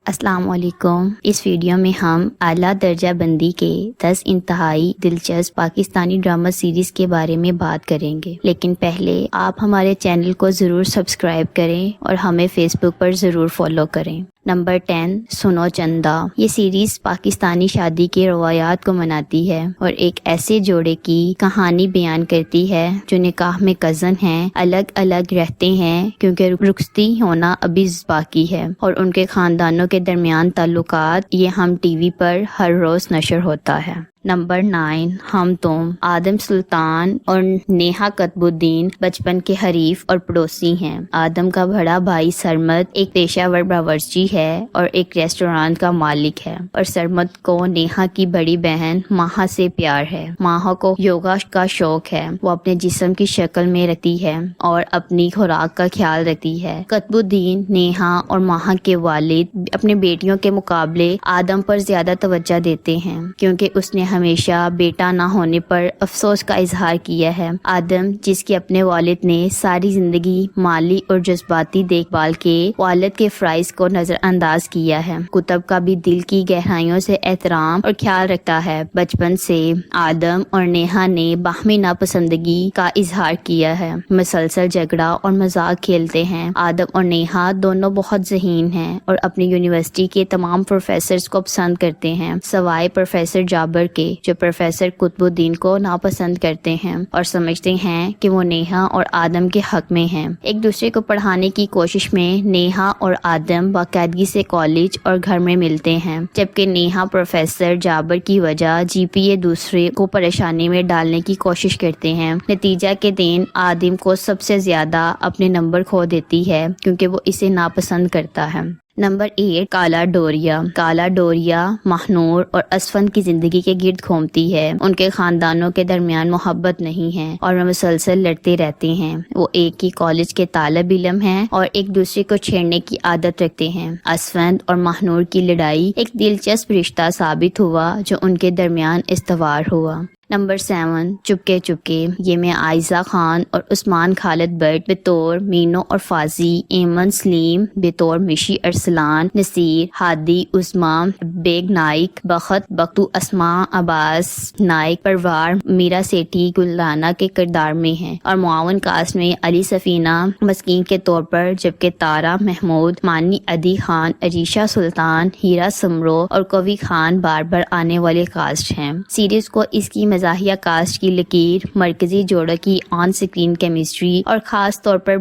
السلام علیکم۔ اس ویڈیو میں ہم اعلیٰ درجہ بندی کے 10 انتہائی دلچسپ پاکستانی ڈرامہ سیریز کے بارے میں بات کریں گے، لیکن پہلے آپ ہمارے چینل کو ضرور سبسکرائب کریں اور ہمیں فیس بک پر ضرور فالو کریں۔ نمبر 10، سنو چندا۔ یہ سیریز پاکستانی شادی کی روایات کو مناتی ہے اور ایک ایسے جوڑے کی کہانی بیان کرتی ہے جو نکاح میں کزن ہیں، الگ الگ رہتے ہیں کیونکہ رخصتی ہونا ابھی باقی ہے، اور ان کے خاندانوں کے درمیان تعلقات، یہ ہم ٹی وی پر ہر روز نشر ہوتا ہے۔ نمبر 9، ہم تم۔ آدم سلطان اور نیہا قطب الدین بچپن کے حریف اور پڑوسی ہیں۔ آدم کا بڑا بھائی سرمد ایک پیشہ ور باورچی ہے اور ایک ریسٹورانٹ کا مالک ہے، اور سرمد کو نیہا کی بڑی بہن ماہا سے پیار ہے۔ ماہا کو یوگا کا شوق ہے، وہ اپنے جسم کی شکل میں رہتی ہے اور اپنی خوراک کا خیال رکھتی ہے۔ قطب الدین، نیہا اور ماہا کے والد اپنے بیٹیوں کے مقابلے آدم پر زیادہ توجہ دیتے ہیں کیونکہ اس نے ہمیشہ بیٹا نہ ہونے پر افسوس کا اظہار کیا ہے۔ آدم، جس کی اپنے والد نے ساری زندگی مالی اور جذباتی دیکھ بھال کے والد کے فرائض کو نظر انداز کیا ہے، کتب کا بھی دل کی گہرائیوں سے احترام اور خیال رکھتا ہے۔ بچپن سے آدم اور نیہا نے باہمی ناپسندگی کا اظہار کیا ہے، مسلسل جھگڑا اور مذاق کھیلتے ہیں۔ آدم اور نیہا دونوں بہت ذہین ہیں اور اپنی یونیورسٹی کے تمام پروفیسرز کو پسند کرتے ہیں، سوائے پروفیسر جابر کے، جو پروفیسر قطب الدین کو ناپسند کرتے ہیں اور سمجھتے ہیں کہ وہ نیہا اور آدم کے حق میں ہیں۔ ایک دوسرے کو پڑھانے کی کوشش میں نیہا اور آدم باقاعدگی سے کالج اور گھر میں ملتے ہیں، جبکہ نیہا پروفیسر جابر کی وجہ GPA دوسرے کو پریشانی میں ڈالنے کی کوشش کرتے ہیں۔ نتیجہ کے دن آدم کو سب سے زیادہ اپنے نمبر کھو دیتی ہے کیونکہ وہ اسے ناپسند کرتا ہے۔ نمبر 8، کالا ڈوریا۔ کالا ڈوریا ماہنور اور اسفند کی زندگی کے گرد گھومتی ہے۔ ان کے خاندانوں کے درمیان محبت نہیں ہے اور وہ مسلسل لڑتے رہتے ہیں۔ وہ ایک ہی کالج کے طالب علم ہیں اور ایک دوسرے کو چھیڑنے کی عادت رکھتے ہیں۔ اسفند اور ماہنور کی لڑائی ایک دلچسپ رشتہ ثابت ہوا جو ان کے درمیان استوار ہوا۔ نمبر 7، چپکے چپکے۔ یہ میں عائزہ خان اور عثمان خالد بٹ بطور مینو اور فازی، ایمن سلیم بطور مشی ارسلان، نصیر، ہادی، عظما بیگ نائک، بخت بختو، اسماء عباس نائک، پروار میرا سیٹھی گلدانہ کے کردار میں ہیں، اور معاون کاسٹ میں علی سفینہ مسکین کے طور پر، جبکہ تارا محمود، مانی عدی خان، عریشہ سلطان، ہیرا سمرو اور کوی خان بار بار آنے والے کاسٹ ہیں۔ سیریز کو اس کی مزاحیہ کاسٹ کی لکیر، مرکزی جوڑوں کی آن سکرین کیمسٹری اور خاص طور پر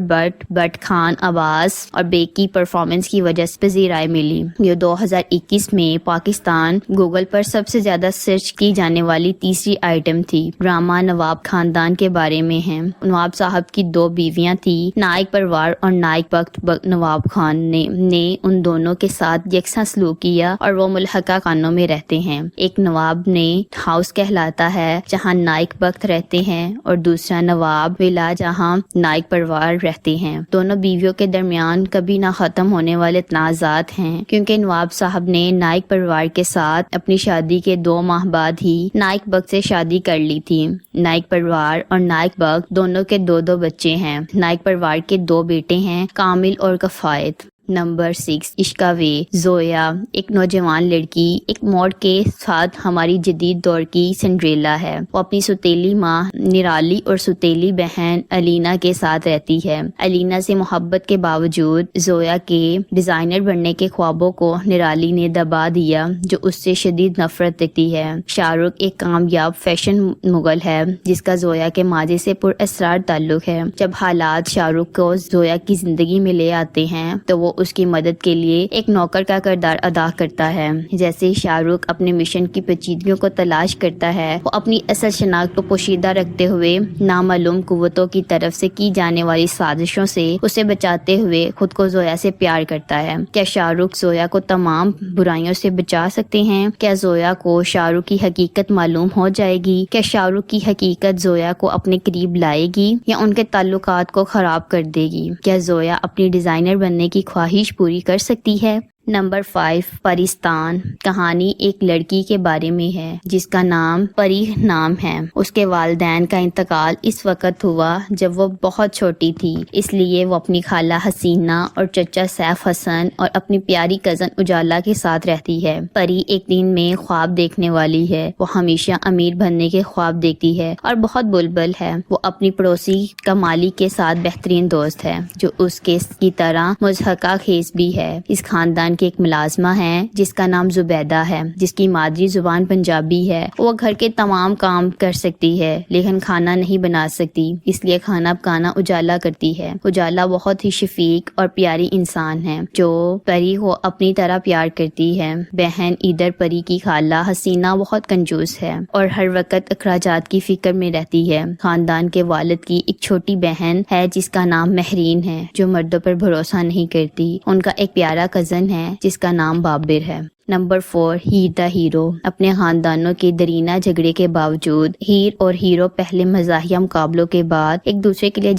بٹ خان عباس اور بیگ کی پرفارمنس کی وجہ سے پذیرائی ملی۔ یہ 2021 میں پاکستان گوگل پر سب سے زیادہ سرچ کی جانے والی تیسری آئٹم تھی۔ ڈرامہ نواب خاندان کے بارے میں ہے۔ نواب صاحب کی 2 بیویاں تھیں، نائک پروار اور نائک بخت۔ نواب خان نے ان دونوں کے ساتھ یکساں سلوک کیا اور وہ ملحقہ خانوں میں رہتے ہیں۔ ایک نواب نے ہاؤس کہلاتا ہے جہاں نائک بخت رہتے ہیں اور دوسرا نواب ولا جہاں نائک پروار رہتے ہیں۔ دونوں بیویوں کے درمیان کبھی نہ ختم ہونے والے تنازعات ہیں کیونکہ نواب صاحب نے نائک پروار کے ساتھ اپنی شادی کے 2 ماہ بعد ہی نائک بخت سے شادی کر لی تھی۔ نائک پروار اور نائک بخت دونوں کے 2 بچے ہیں۔ نائک پروار کے 2 بیٹے ہیں، کامل اور کفایت۔ نمبر 6، عشقاوے۔ زویا ایک نوجوان لڑکی ایک موڑ کے ساتھ ہماری جدید دور کی سنڈریلا ہے۔ وہ اپنی ستیلی ماں نرالی اور ستیلی بہن الینا کے ساتھ رہتی ہے۔ الینا سے محبت کے باوجود زویا کے ڈیزائنر بننے کے خوابوں کو نرالی نے دبا دیا، جو اس سے شدید نفرت رکھتی ہے۔ شاہ رخ ایک کامیاب فیشن مغل ہے جس کا زویا کے ماضی سے پر اسرار تعلق ہے۔ جب حالات شاہ رخ کو زویا کی زندگی میں لے آتے ہیں تو وہ اس کی مدد کے لیے ایک نوکر کا کردار ادا کرتا ہے۔ جیسے ہی شاہ رخ اپنے مشن کی پیچیدگیوں کو تلاش کرتا ہے، وہ اپنی اصل شناخت کو پوشیدہ رکھتے ہوئے نامعلوم قوتوں کی طرف سے کی جانے والی سازشوں سے اسے بچاتے ہوئے خود کو زویا سے پیار کرتا ہے۔ کیا شاہ رخ زویا کو تمام برائیوں سے بچا سکتے ہیں؟ کیا زویا کو شاہ رخ کی حقیقت معلوم ہو جائے گی؟ کیا شاہ رخ کی حقیقت زویا کو اپنے قریب لائے گی یا ان کے تعلقات کو خراب کر دے گی؟ کیا زویا اپنی ڈیزائنر بننے کی خواہش پوری کر سکتی ہے؟ نمبر 5 پریستان۔ کہانی ایک لڑکی کے بارے میں ہے جس کا نام پری نام ہے۔ اس کے والدین کا انتقال اس وقت ہوا جب وہ بہت چھوٹی تھی، اس لیے وہ اپنی خالہ حسینہ اور چچا سیف حسن اور اپنی پیاری کزن اجالا کے ساتھ رہتی ہے۔ پری ایک دن میں خواب دیکھنے والی ہے۔ وہ ہمیشہ امیر بننے کے خواب دیکھتی ہے اور بہت بلبل ہے۔ وہ اپنی پڑوسی کمالی کے ساتھ بہترین دوست ہے جو اس کی طرح مضحکہ خیز بھی ہے۔ اس خاندان کی ایک ملازمہ ہے جس کا نام زبیدہ ہے، جس کی مادری زبان پنجابی ہے۔ وہ گھر کے تمام کام کر سکتی ہے لیکن کھانا نہیں بنا سکتی، اس لیے کھانا پکانا اجالا کرتی ہے۔ اجالا بہت ہی شفیق اور پیاری انسان ہے جو پری کو اپنی طرح پیار کرتی ہے۔ بہن ادھر پری کی خالہ حسینہ بہت کنجوس ہے اور ہر وقت اخراجات کی فکر میں رہتی ہے۔ خاندان کے والد کی ایک چھوٹی بہن ہے جس کا نام مہرین ہے جو مردوں پر بھروسہ نہیں کرتی۔ ان کا ایک پیارا کزن ہے جس کا نام بابر ہے۔ Number 4 Heer the hero. اپنے خاندانوں کے درینہ جھگڑے کے باوجود ہیر اور ہیرو پہلے مزاحیہ مقابلوں کے بعد ایک دوسرے کے لیے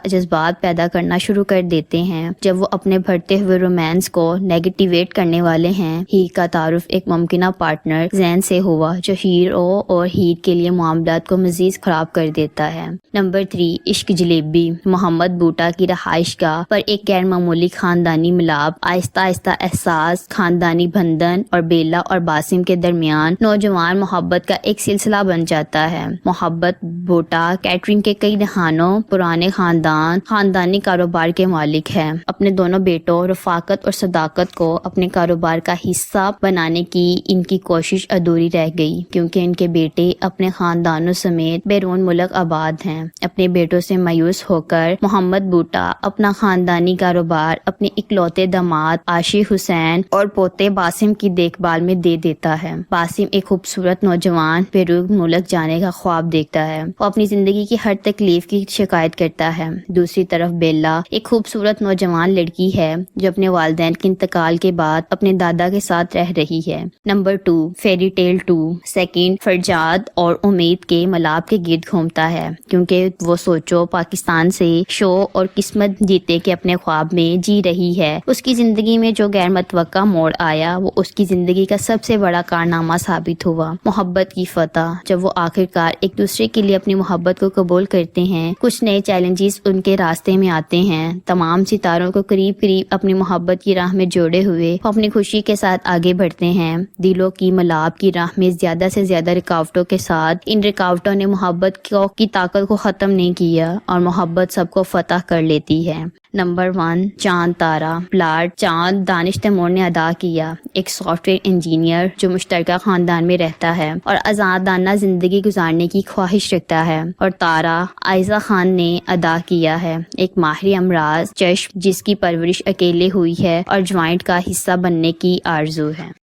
جذبات پیدا کرنا شروع کر دیتے ہیں۔ جب وہ اپنے بڑھتے ہوئے رومانس کو نیگیٹیویٹ کرنے والے ہیں، ہیر کا تعارف ایک ممکنہ پارٹنر زین سے ہوا جو ہیرو اور ہیر کے لیے معاملات کو مزید خراب کر دیتا ہے۔ نمبر 3 عشق جلیبی۔ محمد بوٹا کی رہائش گاہ پر ایک غیر معمولی خاندانی ملاپ آہستہ آہستہ احساس، خاندانی بندھن اور بیلا اور باسم کے درمیان نوجوان محبت کا ایک سلسلہ بن جاتا ہے۔ محمد بوٹا کیٹرنگ کے کئی دہانوں پرانے خاندانی کاروبار کے مالک ہے۔ اپنے دونوں بیٹوں رفاقت اور صداقت کو اپنے کاروبار کا حصہ بنانے کی ان کی کوشش ادھوری رہ گئی کیونکہ ان کے بیٹے اپنے خاندانوں سمیت بیرون ملک آباد ہیں۔ اپنے بیٹوں سے مایوس ہو کر محمد بوٹا اپنا خاندانی کاروبار اپنے اکلوتے داماد عاشق حسین اور پوتے باسم کی دیکھ بھال میں دے دیتا ہے۔ باسم ایک خوبصورت نوجوان بیرون ملک جانے کا خواب دیکھتا ہے۔ وہ اپنی زندگی کی ہر تکلیف کی شکایت کرتا ہے۔ دوسری طرف بیلا ایک خوبصورت نوجوان لڑکی ہے جو اپنے والدین کے انتقال کے بعد اپنے دادا کے ساتھ رہ رہی ہے۔ Number 2 fairytale 2۔ Second Farjad اور امید کے ملاپ کے گرد گھومتا ہے کیونکہ وہ سوچو پاکستان سے شو اور قسمت جیتے کے اپنے خواب میں جی رہی ہے۔ اس کی زندگی میں جو غیر متوقع موڑ آیا وہ اس کی زندگی کا سب سے بڑا کارنامہ ثابت ہوا۔ محبت کی فتح۔ جب وہ آخرکار ایک دوسرے کے لیے اپنی محبت کو قبول کرتے ہیں، کچھ نئے چیلنجز ان کے راستے میں آتے ہیں۔ تمام ستاروں کو قریب اپنی محبت کی راہ میں جوڑے ہوئے وہ اپنی خوشی کے ساتھ آگے بڑھتے ہیں۔ دلوں کی ملاپ کی راہ میں زیادہ سے زیادہ رکاوٹوں کے ساتھ ان رکاوٹوں نے محبت کی طاقت کو ختم نہیں کیا اور محبت سب کو فتح کر لیتی ہے۔ نمبر 1 چاند تارا۔ پلاٹ چاند دانش تیمور نے ادا کیا، ایک سافٹ ویئر انجینئر جو مشترکہ خاندان میں رہتا ہے اور آزادانہ زندگی گزارنے کی خواہش رکھتا ہے، اور تارا عائزہ خان نے ادا کیا ہے، ایک ماہر امراض چشم جس کی پرورش اکیلے ہوئی ہے اور جوائنٹ کا حصہ بننے کی آرزو ہے۔